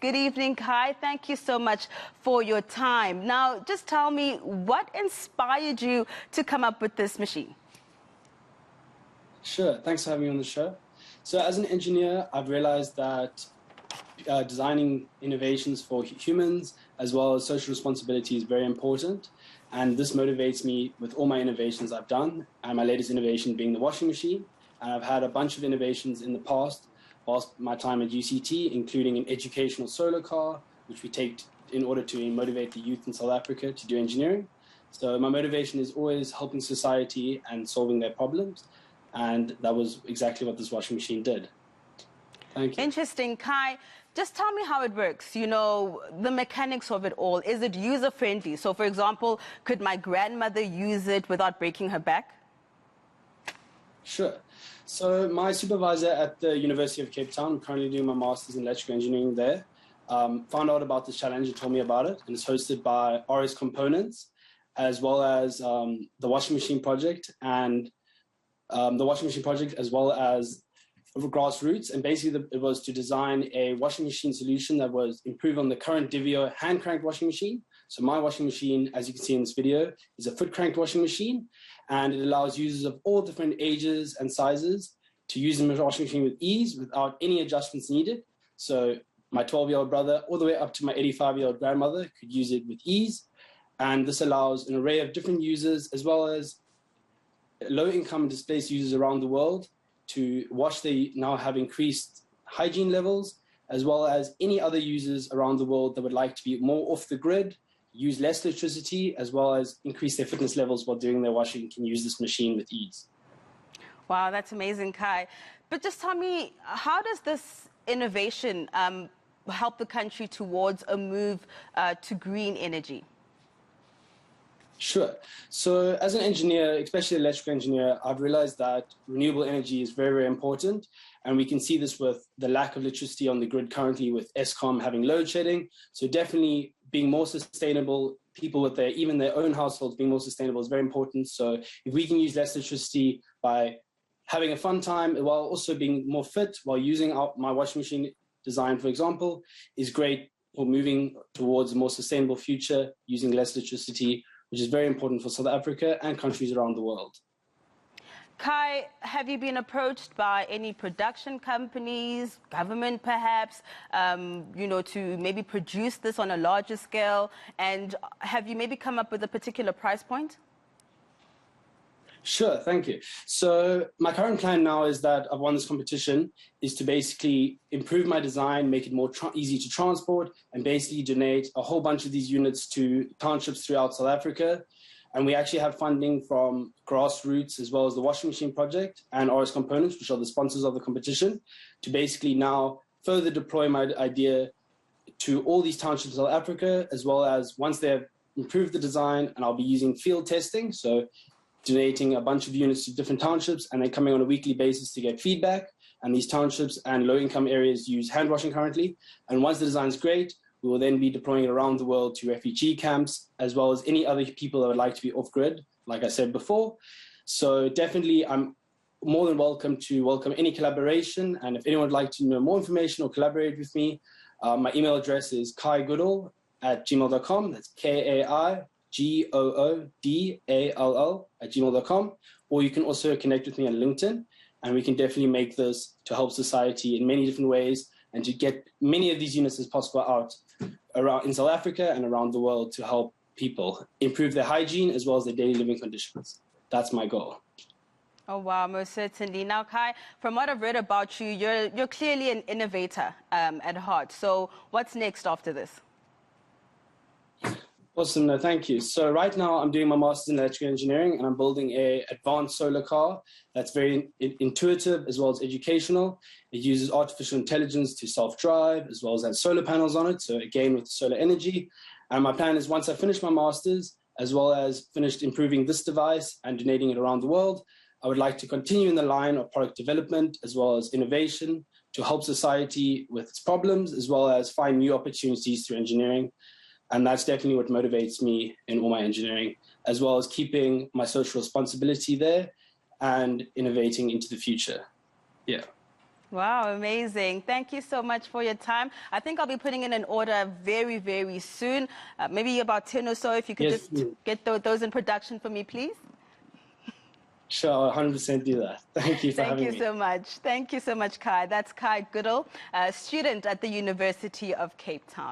Good evening, Kai. Thank you so much for your time. Now, just tell me, what inspired you to come up with this machine? Sure. Thanks for having me on the show. So as an engineer, I've realized that designing innovations for humans as well as social responsibility is very important. And this motivates me with all my innovations I've done, and my latest innovation being the washing machine. And I've had a bunch of innovations in the past whilst my time at UCT, including an educational solar car, which we take in order to motivate the youth in South Africa to do engineering. So my motivation is always helping society and solving their problems. And that was exactly what this washing machine did. Thank you. Interesting. Kai, just tell me how it works. You know, the mechanics of it all. Is it user-friendly? So, for example, could my grandmother use it without breaking her back? Sure. So my supervisor at the University of Cape Town, I'm currently doing my master's in electrical engineering there, found out about this challenge and told me about it. And it's hosted by RS Components, as well as the washing machine project, and the washing machine project, as well as Grassroots. And basically it was to design a washing machine solution that was improved on the current Divio hand cranked washing machine. So my washing machine, as you can see in this video, is a foot cranked washing machine, and it allows users of all different ages and sizes to use the washing machine with ease without any adjustments needed. So my 12-year-old brother all the way up to my 85-year-old grandmother could use it with ease. And this allows an array of different users, as well as low-income and displaced users around the world, to wash. They now have increased hygiene levels, as well as any other users around the world that would like to be more off the grid, use less electricity, as well as increase their fitness levels while doing their washing, can use this machine with ease. Wow, that's amazing, Kai. But just tell me, how does this innovation help the country towards a move to green energy? Sure. So as an engineer, especially an electrical engineer, I've realized that renewable energy is very, very important. And we can see this with the lack of electricity on the grid currently, with Eskom having load shedding. So definitely being more sustainable, people with even their own households being more sustainable is very important. So if we can use less electricity by having a fun time while also being more fit, while using my washing machine design, for example, is great for moving towards a more sustainable future using less electricity, which is very important for South Africa and countries around the world. Kai, have you been approached by any production companies, government perhaps, you know, to maybe produce this on a larger scale? And have you maybe come up with a particular price point? Sure, thank you. So my current plan now is that I've won this competition is to basically improve my design, make it more easy to transport, and basically donate a whole bunch of these units to townships throughout South Africa. And we actually have funding from Grassroots, as well as the washing machine project and RS Components, which are the sponsors of the competition, to basically now further deploy my idea to all these townships in South Africa, as well as once they have improved the design, and I'll be using field testing. So donating a bunch of units to different townships and then coming on a weekly basis to get feedback. And these townships and low-income areas use hand washing currently. And once the design is great, we will then be deploying it around the world to refugee camps, as well as any other people that would like to be off-grid, like I said before. So definitely, I'm more than welcome to welcome any collaboration. And if anyone would like to know more information or collaborate with me, my email address is kaigoodall@gmail.com. That's KAIGOODALL@gmail.com. Or you can also connect with me on LinkedIn, and we can definitely make this to help society in many different ways and to get many of these units as possible out around in South Africa and around the world to help people improve their hygiene as well as their daily living conditions. That's my goal. Oh, wow, most certainly. Now, Kai, from what I've read about you, you're clearly an innovator at heart. So what's next after this? Awesome, no, thank you. So right now I'm doing my master's in electrical engineering, and I'm building an advanced solar car that's very intuitive as well as educational. It uses artificial intelligence to self-drive, as well as has solar panels on it, so again with solar energy. And my plan is, once I finish my master's, as well as finished improving this device and donating it around the world, I would like to continue in the line of product development as well as innovation to help society with its problems, as well as find new opportunities through engineering. And that's definitely what motivates me in all my engineering, as well as keeping my social responsibility there and innovating into the future. Yeah. Wow, amazing. Thank you so much for your time. I think I'll be putting in an order very, very soon. Maybe about 10 or so, if you could Yes, just get those in production for me, please. sure, I'll 100% do that. Thank you for Thank having you me. so much. Thank you so much, Kai. That's Kai Goodall, a student at the University of Cape Town.